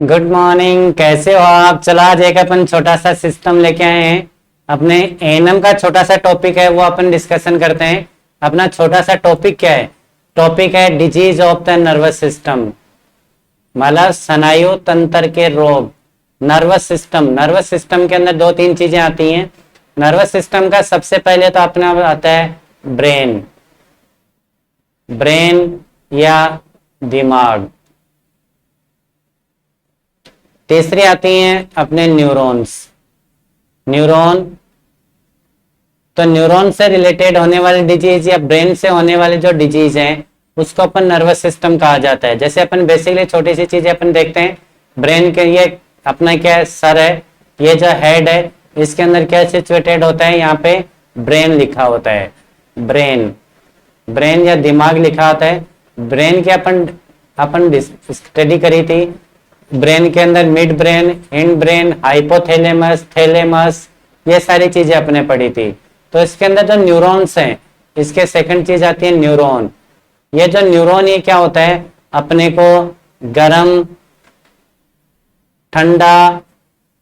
Good morning. कैसे हो आप? चला आज एक अपन छोटा सा सिस्टम लेके आए हैं। अपने एएनएम का छोटा सा टॉपिक है, वो अपन डिस्कशन करते हैं। अपना छोटा सा टॉपिक क्या है? टॉपिक है disease of the nervous system, मतलब स्नायु तंत्र के रोग। नर्वस सिस्टम के अंदर दो तीन चीजें आती हैं। नर्वस सिस्टम का सबसे पहले तो अपना आता है ब्रेन। ब्रेन या दिमाग। तीसरी आती हैं अपने न्यूरॉन्स। न्यूरॉन। तो न्यूरॉन से रिलेटेड होने वाली डिजीज या ब्रेन से होने वाली जो डिजीज है उसको अपन नर्वस सिस्टम कहा जाता है। जैसे अपन बेसिकली छोटी सी चीजें अपन देखते हैं। ब्रेन के ये अपना क्या है, सर है। ये जो हेड है इसके अंदर क्या सिचुएटेड होता है, यहाँ पे ब्रेन लिखा होता है। ब्रेन ब्रेन या दिमाग लिखा होता है। ब्रेन के अपन अपन स्टडी करी थी। ब्रेन के अंदर mid brain, hind brain, hypothalamus, thalamus, ये सारी चीजें अपने पढ़ी थी। तो इसके अंदर जो न्यूरॉन्स हैं, इसके सेकंड चीज आती है न्यूरॉन। ये जो न्यूरॉन ये क्या होता है, अपने को गरम ठंडा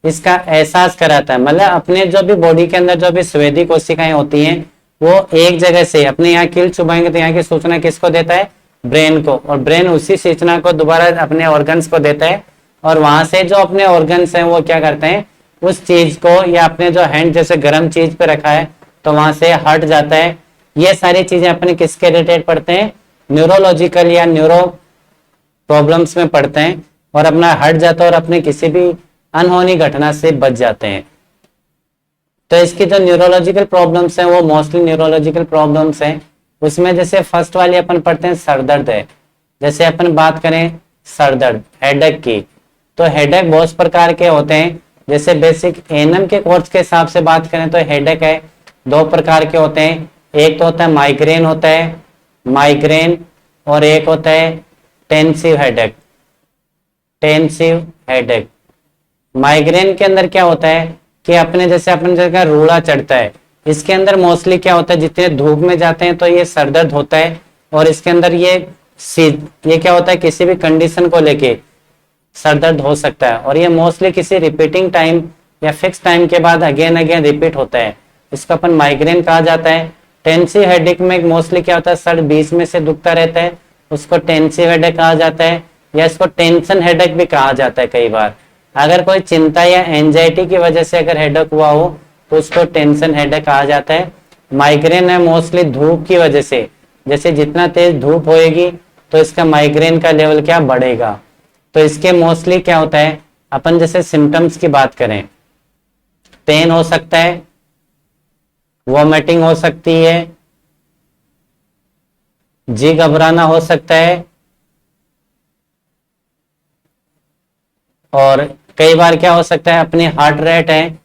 इसका एहसास कराता है। मतलब अपने जो भी बॉडी के अंदर जो भी स्वेदी कोशिकाएं होती हैं वो एक जगह से अपने यहाँ कील चुभाएंगे तो यहाँ की सूचना किसको देता है? ब्रेन को। और ब्रेन उसी सूचना को दोबारा अपने ऑर्गन्स को देता है। और वहां से जो अपने ऑर्गन्स हैं वो क्या करते हैं, उस चीज को या अपने जो हैंड जैसे गर्म चीज पे रखा है तो वहां से हट जाता है। ये सारी चीजें अपने किसके रिलेटेड पढ़ते हैं? न्यूरोलॉजिकल या न्यूरो प्रॉब्लम्स में पढ़ते हैं। और अपना हट जाता है और अपने किसी भी अनहोनी घटना से बच जाते हैं। तो इसकी जो न्यूरोलॉजिकल प्रॉब्लम्स हैं वो मोस्टली न्यूरोलॉजिकल प्रॉब्लम्स हैं। उसमें जैसे फर्स्ट वाली अपन पढ़ते हैं सर दर्द है। जैसे अपन बात करें सर दर्द हेडेक की, तो हेडेक बहुत प्रकार के होते हैं। जैसे बेसिक एएनएम के कोर्स के हिसाब से बात करें तो हेडेक है दो प्रकार के होते हैं। एक तो होता है माइग्रेन होता है, माइग्रेन, और एक होता है tensive headache. Tensive headache. Migraine के अंदर क्या होता है कि अपने जैसे अपन जगह रूड़ा चढ़ता है, इसके अंदर मोस्टली क्या होता है, जितने धूप में जाते हैं तो ये सर दर्द होता है। और इसके अंदर ये क्या होता है, किसी भी कंडीशन को लेके सर दर्द हो सकता है। और ये मोस्टली किसी रिपीटिंग टाइम या फिक्स टाइम के बाद अगेन अगेन रिपीट होता है। इसको अपन माइग्रेन कहा जाता है। टेंसिव हेडेक में मोस्टली क्या होता है, सर बीच में से दुखता रहता है, उसको टेंसिव हेडेक कहा जाता है। या इसको टेंशन हेडेक भी कहा जाता है कई बार। अगर कोई चिंता या एंजाइटी की वजह से अगर हेडेक हुआ हो तो उसको टेंशन हेडेक कहा जाता है। माइग्रेन है मोस्टली धूप की वजह से, जैसे जितना तेज धूप होएगी तो इसका माइग्रेन का लेवल क्या बढ़ेगा। तो इसके मोस्टली क्या होता है, अपन जैसे सिम्टम्स की बात करें, पेन हो सकता है, वॉमिटिंग हो सकती है, जी घबराना हो सकता है, और कई बार क्या हो सकता है, अपनी हार्ट रेट है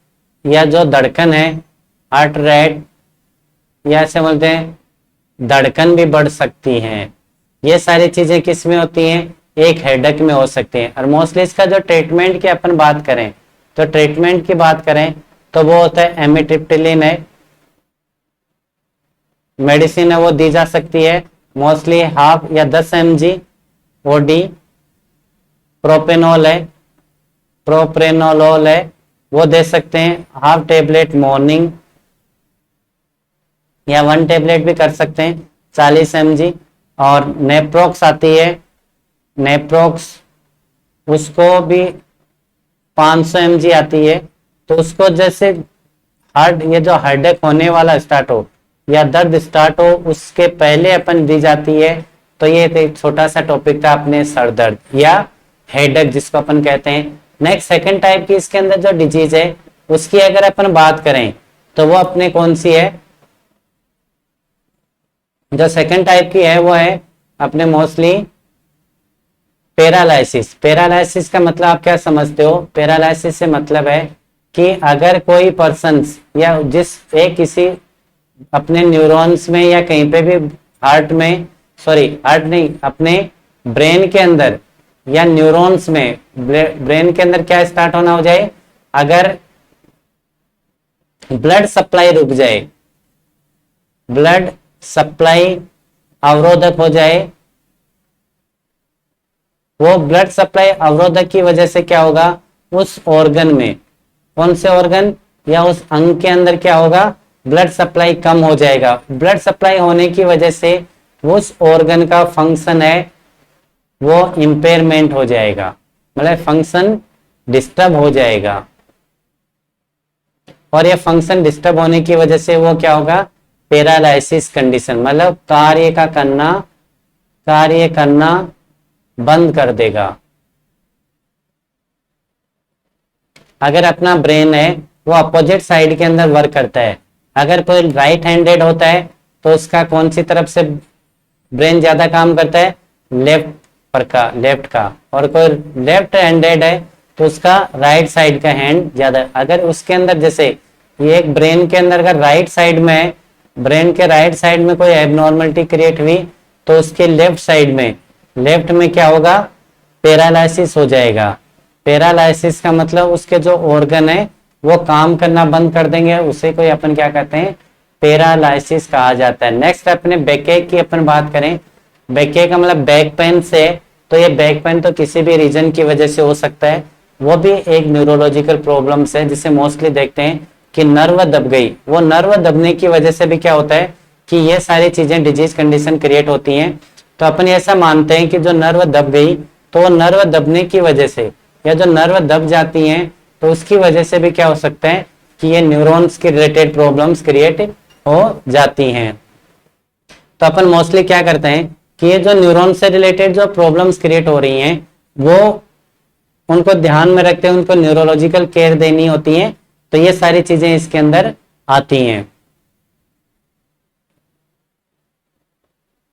या जो धड़कन है, हार्ट रेट या ऐसे बोलते हैं धड़कन भी बढ़ सकती हैं। ये सारी चीजें किस में होती हैं, एक हेडेक में हो सकती हैं। और मोस्टली इसका जो ट्रीटमेंट की अपन बात करें तो ट्रीटमेंट की बात करें तो वो होता है एमिट्रिप्टिलिन है, मेडिसिन है वो दी जा सकती है मोस्टली 1/2 या 10 mg ओडी। प्रोपेनोल है, प्रोप्रेनोलोल है, वो दे सकते हैं 1/2 टेबलेट मॉर्निंग या 1 टेबलेट भी कर सकते हैं 40 mg। और नेप्रोक्स आती है, नेप्रोक्स उसको भी 500 mg आती है। तो उसको जैसे हार्ट ये जो हेडेक होने वाला स्टार्ट हो या दर्द स्टार्ट हो उसके पहले अपन दी जाती है। तो ये एक छोटा सा टॉपिक था अपने सर दर्द या हेडेक जिसको अपन कहते हैं। नेक्स्ट सेकंड टाइप की इसके अंदर जो डिजीज है उसकी अगर अपन बात करें तो वो अपने कौन सी है, जो सेकंड टाइप की है वो है अपने मोस्टली पैरालिसिस। पैरालिसिस का मतलब आप क्या समझते हो? पैरालिसिस से मतलब है कि अगर कोई पर्सन या जिस एक किसी अपने न्यूरॉन्स में या कहीं पे भी हार्ट में, सॉरी हार्ट नहीं, अपने ब्रेन के अंदर या न्यूरॉन्स में ब्रेन के अंदर क्या स्टार्ट होना हो जाए, अगर ब्लड सप्लाई रुक जाए, ब्लड सप्लाई अवरोधक हो जाए, वो ब्लड सप्लाई अवरोधक की वजह से क्या होगा, उस ऑर्गन में, कौन से ऑर्गन या उस अंग के अंदर क्या होगा, ब्लड सप्लाई कम हो जाएगा। ब्लड सप्लाई होने की वजह से उस ऑर्गन का फंक्शन है वो इंपेयरमेंट हो जाएगा, मतलब फंक्शन डिस्टर्ब हो जाएगा। और ये फंक्शन डिस्टर्ब होने की वजह से वो क्या होगा, पैरालाइसिस कंडीशन, मतलब कार्य करना बंद कर देगा। अगर अपना ब्रेन है वो अपोजिट साइड के अंदर वर्क करता है, अगर कोई राइट हैंडेड होता है तो उसका कौन सी तरफ से ब्रेन ज्यादा काम करता है, लेफ्ट का, और कोई लेफ्ट हैंडेड है तो उसका राइट साइड का हैंड ज्यादा। अगर उसके अंदर जैसे ये एक ब्रेन के अंदर अगर राइट साइड में है, ब्रेन के राइट साइड में कोई एबनॉर्मलिटी क्रिएट हुई तो उसके लेफ्ट में क्या होगा, पैरालाइसिस हो जाएगा। पैरालाइसिस का मतलब उसके जो ऑर्गन है वो काम करना बंद कर देंगे, उसे कोई अपन क्या कहते हैं, पैरालाइसिस कहा जाता है। नेक्स्ट अपने बैकएक की अपन बात करें, बैकएक का मतलब बैक पेन से, तो ये बैक पेन तो किसी भी रीजन की वजह से हो सकता है, वो भी एक न्यूरोलॉजिकल प्रॉब्लम्स है जिसे मोस्टली देखते हैं कि नर्व दब गई। वो नर्व दबने की वजह से भी क्या होता है कि ये सारी चीजें डिजीज कंडीशन क्रिएट होती हैं। तो अपन ऐसा मानते हैं कि जो नर्व दब गई तो वो नर्व दबने की वजह से या जो नर्व दब जाती हैं तो उसकी वजह से भी क्या हो सकता है कि ये न्यूरॉन्स के रिलेटेड प्रॉब्लम्स क्रिएट हो जाती हैं। तो अपन मोस्टली क्या करते हैं कि ये जो न्यूरॉन से रिलेटेड जो प्रॉब्लम्स क्रिएट हो रही हैं वो उनको ध्यान में रखते हैं, उनको न्यूरोलॉजिकल केयर देनी होती है, तो ये सारी चीजें इसके अंदर आती हैं।